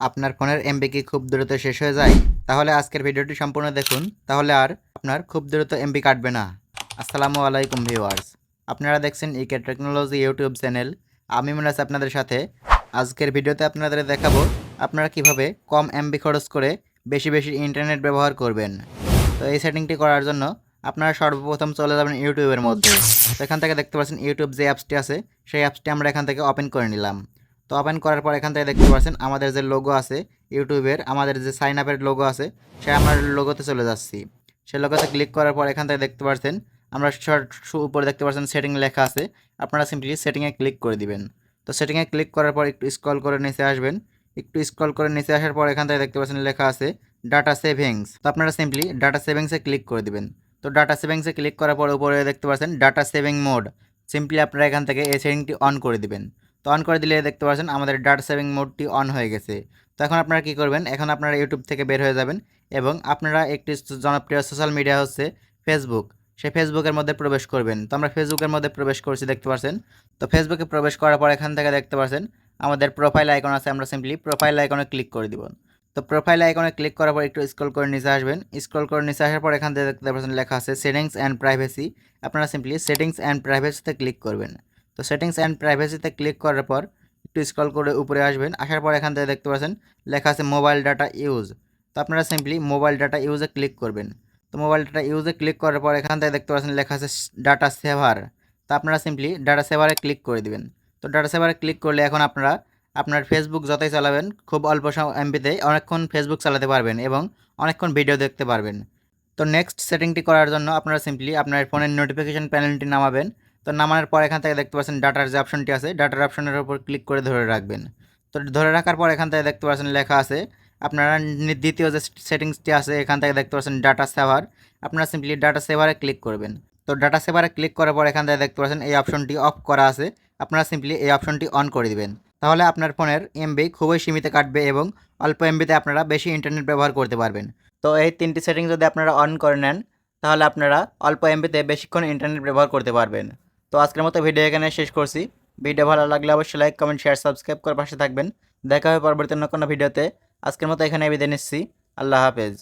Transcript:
আপনার ফোনের এমবি কি খুব দ্রুত শেষ হয়ে যায়? তাহলে আজকের ভিডিওটি সম্পূর্ণ দেখুন, তাহলে আর আপনার খুব দ্রুত এমবি কাটবে না। আসসালামু আলাইকুম ভিউয়ার্স, আপনারা দেখছেন ইকে টেকনোলজি ইউটিউব চ্যানেল। আমি মুনাস আপনাদের সাথে। আজকের ভিডিওতে আপনাদের দেখাবো আপনারা কিভাবে কম এমবি খরচ করে বেশি বেশি ইন্টারনেট ব্যবহার করবেন। তো এই সেটিংটি করার জন্য আপনারা সর্বপ্রথম চলে যাবেন ইউটিউবের মধ্যে। তো এখান থেকে দেখতে পাচ্ছেন ইউটিউব যে অ্যাপসটি আছে, সেই অ্যাপসটি আমরা এখান থেকে ওপেন করে নিলাম। তো ওপেন করার পর এখান থেকে দেখতে পাচ্ছেন আমাদের যে লোগো আছে ইউটিউবের, আমাদের যে সাইন আপের লোগো আছে, সে আমরা লোগোতে চলে যাচ্ছি। সে লোগোতে ক্লিক করার পর এখান থেকে দেখতে পাচ্ছেন আমরা উপরে দেখতে পাচ্ছেন সেটিং লেখা আছে। আপনারা সিম্পলি সেটিংয়ে ক্লিক করে দিবেন। তো সেটিংয়ে ক্লিক করার পর একটু স্ক্রল করে নিচে আসবেন। একটু স্ক্রল করে নিচে আসার পর এখান থেকে দেখতে পাচ্ছেন লেখা আছে ডাটা সেভিংস। তো আপনারা সিম্পলি ডাটা সেভিংসে ক্লিক করে দিবেন। তো ডাটা সেভিংসে ক্লিক করার পর উপরে দেখতে পাচ্ছেন ডাটা সেভিং মোড। সিম্পলি আপনারা এখান থেকে এই সেটিংটি অন করে দিবেন। তো অন করে দিলে দেখতে পাচ্ছেন আমাদের ডাটা সেভিং মোডটি অন হয়ে গেছে। তো এখন আপনারা কী করবেন, এখন আপনারা ইউটিউব থেকে বের হয়ে যাবেন এবং আপনারা একটি জনপ্রিয় সোশ্যাল মিডিয়া হচ্ছে ফেসবুক, সেই ফেসবুকের মধ্যে প্রবেশ করবেন। তো আমরা ফেসবুকের মধ্যে প্রবেশ করছি দেখতে পাচ্ছেন। তো ফেসবুকে প্রবেশ করার পর এখান থেকে দেখতে পাচ্ছেন আমাদের প্রোফাইল আইকন আছে, আমরা সিম্পলি প্রোফাইল আইকনে ক্লিক করে দিব। তো প্রোফাইল আইকনে ক্লিক করার পর একটু স্ক্রল করে নিচে আসবেন। স্ক্রল করে নিচে আসার পর এখান থেকে দেখতে পাচ্ছেন লেখা আছে সেটিংস অ্যান্ড প্রাইভেসি। আপনারা সিম্পলি সেটিংস অ্যান্ড প্রাইভেসিতে ক্লিক করবেন। তো সেটিংস অ্যান্ড প্রাইভেসিতে ক্লিক করার পর একটু স্ক্রল করে উপরে আসবেন। আসার পর এখান থেকে দেখতে পাচ্ছেন লেখা আছে মোবাইল ডাটা ইউজ। তো আপনারা সিম্পলি মোবাইল ডাটা ইউজে ক্লিক করবেন। তো মোবাইল ডাটা ইউজে ক্লিক করার পর এখান থেকে দেখতে পাচ্ছেন লেখা আছে ডাটা সেভার। তো আপনারা সিম্পলি ডাটা সেভারে ক্লিক করে দিবেন। তো ডাটা সেভারে ক্লিক করলে এখন আপনারা আপনার ফেসবুক যতই চালাবেন খুব অল্প এমবিতে অনেকক্ষণ ফেসবুক চালাতে পারবেন এবং অনেকক্ষণ ভিডিও দেখতে পারবেন। তো নেক্সট সেটিংটি করার জন্য আপনারা সিম্পলি আপনার ফোনের নোটিফিকেশন প্যানেলটি নামাবেন। তো নামানোর পর এখান থেকে দেখতে পাচ্ছেন ডাটার যে অপশনটি আছে, ডাটার অপশনের উপর ক্লিক করে ধরে রাখবেন। তো ধরে রাখার পর এখান থেকে দেখতে পাচ্ছেন লেখা আছে আপনারা দ্বিতীয় যে সেটিংসটি আছে এখান থেকে দেখতে পাচ্ছেন ডাটা সেভার। আপনারা সিম্পলি ডাটা সেভারে ক্লিক করবেন। তো ডাটা সেভারে ক্লিক করার পর এখান থেকে দেখতে পাচ্ছেন এই অপশনটি অফ করা আছে, আপনারা সিম্পলি এই অপশনটি অন করে দিবেন। তাহলে আপনার ফোনের এমবি খুবই সীমিত কাটবে এবং অল্প এমবিতে আপনারা বেশি ইন্টারনেট ব্যবহার করতে পারবেন। তো এই তিনটি সেটিং যদি আপনারা অন করে নেন, তাহলে আপনারা অল্প এমবিতে বেশিক্ষণ ইন্টারনেট ব্যবহার করতে পারবেন। তো আজকের মতো ভিডিও এখানে শেষ করছি। ভিডিও ভালো লাগলে অবশ্যই লাইক, কমেন্ট, শেয়ার, সাবস্ক্রাইব করে পাশে থাকবেন। দেখা হবে পরবর্তী অন্য কোনো ভিডিওতে। আজকের মতো এখানে বিদায় নিচ্ছি। আল্লাহ হাফেজ।